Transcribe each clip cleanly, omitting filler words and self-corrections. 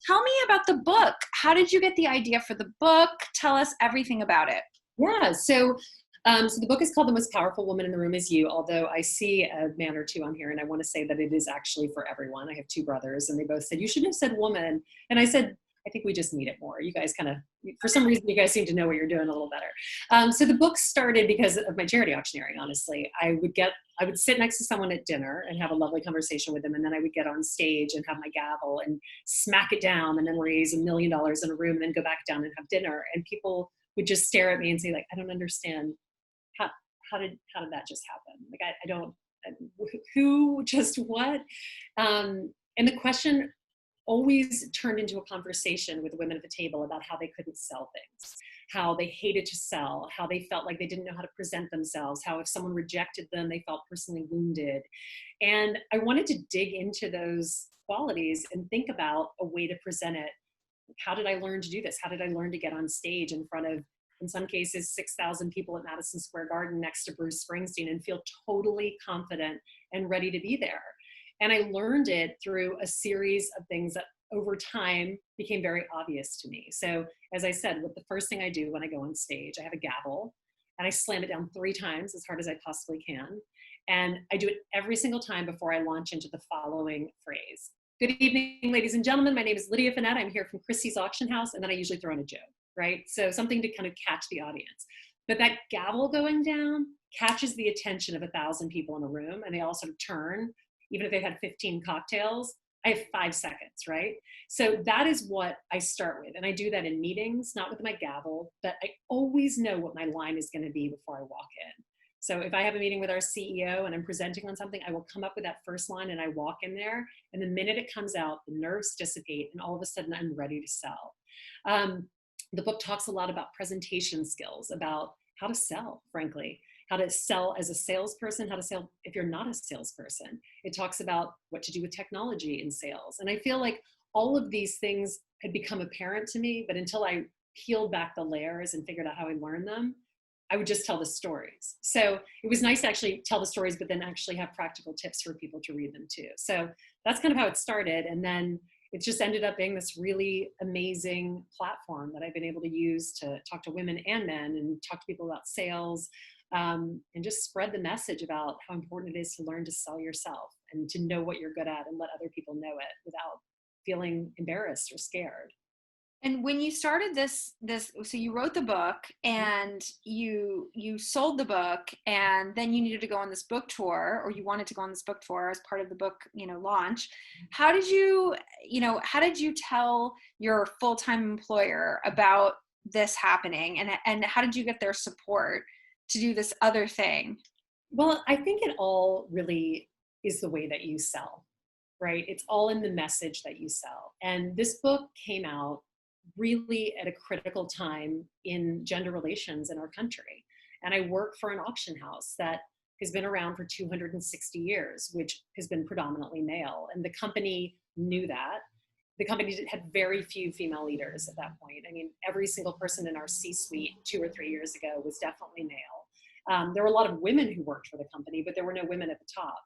tell me about the book. How did you get the idea for the book? Tell us everything about it. Yeah, so the book is called The Most Powerful Woman in the Room Is You, although I see a man or two on here, and I want to say that it is actually for everyone. I have two brothers, and they both said, you should have said woman. And I said, I think we just need it more. You guys kind of, for some reason, you guys seem to know what you're doing a little better. So the book started because of my charity auctioneering, honestly. I would sit next to someone at dinner and have a lovely conversation with them, and then I would get on stage and have my gavel and smack it down and then raise $1 million in a room and then go back down and have dinner. And people would just stare at me and say, like, I don't understand. How did that just happen? Like, I don't, who, just what? And the question always turned into a conversation with the women at the table about how they couldn't sell things, how they hated to sell, how they felt like they didn't know how to present themselves, how if someone rejected them, they felt personally wounded. And I wanted to dig into those qualities and think about a way to present it. How did I learn to do this? How did I learn to get on stage in front of, in some cases, 6,000 people at Madison Square Garden next to Bruce Springsteen and feel totally confident and ready to be there? And I learned it through a series of things that over time became very obvious to me. So as I said, what the first thing I do when I go on stage, I have a gavel and I slam it down 3 times as hard as I possibly can. And I do it every single time before I launch into the following phrase. Good evening, ladies and gentlemen. My name is Lydia Fenet. I'm here from Christie's Auction House. And then I usually throw in a joke, right? So something to kind of catch the audience. But that gavel going down catches the attention of 1,000 people in a room, and they all sort of turn. Even if they've had 15 cocktails, I have 5 seconds, right? So that is what I start with. And I do that in meetings, not with my gavel, but I always know what my line is going to be before I walk in. So if I have a meeting with our CEO and I'm presenting on something, I will come up with that first line and I walk in there. And the minute it comes out, the nerves dissipate and all of a sudden I'm ready to sell. The book talks a lot about presentation skills, about how to sell, frankly. How to sell as a salesperson, how to sell if you're not a salesperson. It talks about what to do with technology in sales. And I feel like all of these things had become apparent to me, but until I peeled back the layers and figured out how I learned them, I would just tell the stories. So it was nice to actually tell the stories, but then actually have practical tips for people to read them too. So that's kind of how it started. And then it just ended up being this really amazing platform that I've been able to use to talk to women and men and talk to people about sales, and just spread the message about how important it is to learn to sell yourself and to know what you're good at and let other people know it without feeling embarrassed or scared. And when you started this, so you wrote the book and you sold the book, and then you needed to go on this book tour, or you wanted to go on this book tour as part of the book, launch. How did you tell your full-time employer about this happening, and how did you get their support to do this other thing? Well, I think it all really is the way that you sell, right? It's all in the message that you sell. And this book came out really at a critical time in gender relations in our country. And I work for an auction house that has been around for 260 years, which has been predominantly male. And the company knew that. The company had very few female leaders at that point. I mean, every single person in our C-suite 2 or 3 years ago was definitely male. There were a lot of women who worked for the company, but there were no women at the top.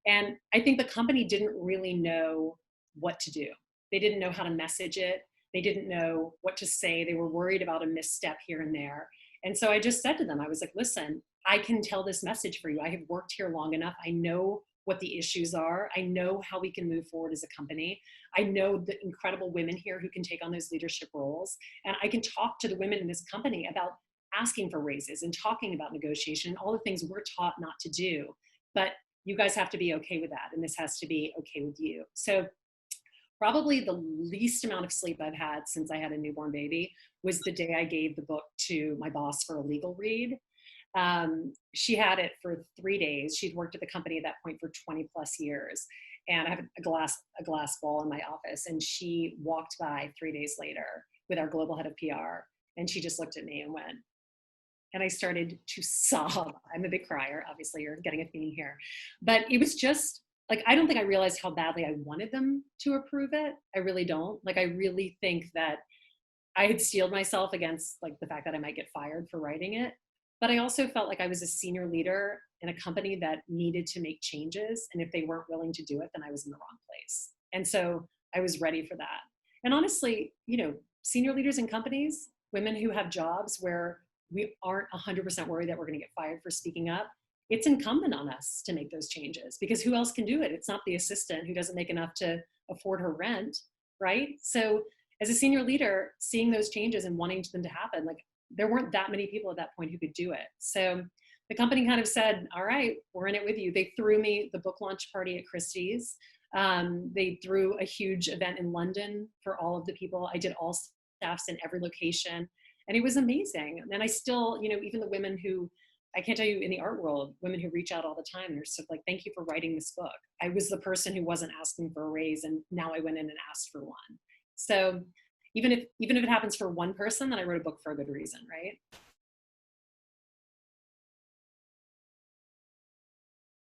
And I think the company didn't really know what to do. They didn't know how to message it. They didn't know what to say. They were worried about a misstep here and there. And so I just said to them, I was like, listen, I can tell this message for you. I have worked here long enough. I know what the issues are. I know how we can move forward as a company. I know the incredible women here who can take on those leadership roles. And I can talk to the women in this company about asking for raises and talking about negotiation and all the things we're taught not to do. But you guys have to be okay with that. And this has to be okay with you. So probably the least amount of sleep I've had since I had a newborn baby was the day I gave the book to my boss for a legal read. She had it for 3 days. She'd worked at the company at that point for 20 plus years. And I have a glass ball in my office. And she walked by 3 days later with our global head of PR. And she just looked at me and went, and I started to sob. I'm a big crier. Obviously, you're getting a theme here. But it was just, like, I don't think I realized how badly I wanted them to approve it. I really don't. Like, I really think that I had steeled myself against, like, the fact that I might get fired for writing it. But I also felt like I was a senior leader in a company that needed to make changes. And if they weren't willing to do it, then I was in the wrong place. And so I was ready for that. And honestly, senior leaders in companies, women who have jobs where we aren't 100% worried that we're going to get fired for speaking up, it's incumbent on us to make those changes, because who else can do it? It's not the assistant who doesn't make enough to afford her rent, right? So as a senior leader, seeing those changes and wanting them to happen, like there weren't that many people at that point who could do it. So the company kind of said, all right, we're in it with you. They threw me the book launch party at Christie's. They threw a huge event in London for all of the people. I did all staffs in every location, and it was amazing. And I still, even the women who, I can't tell you, in the art world, women who reach out all the time, they're so like, thank you for writing this book. I was the person who wasn't asking for a raise, and now I went in and asked for one. So even if it happens for one person, then I wrote a book for a good reason, right?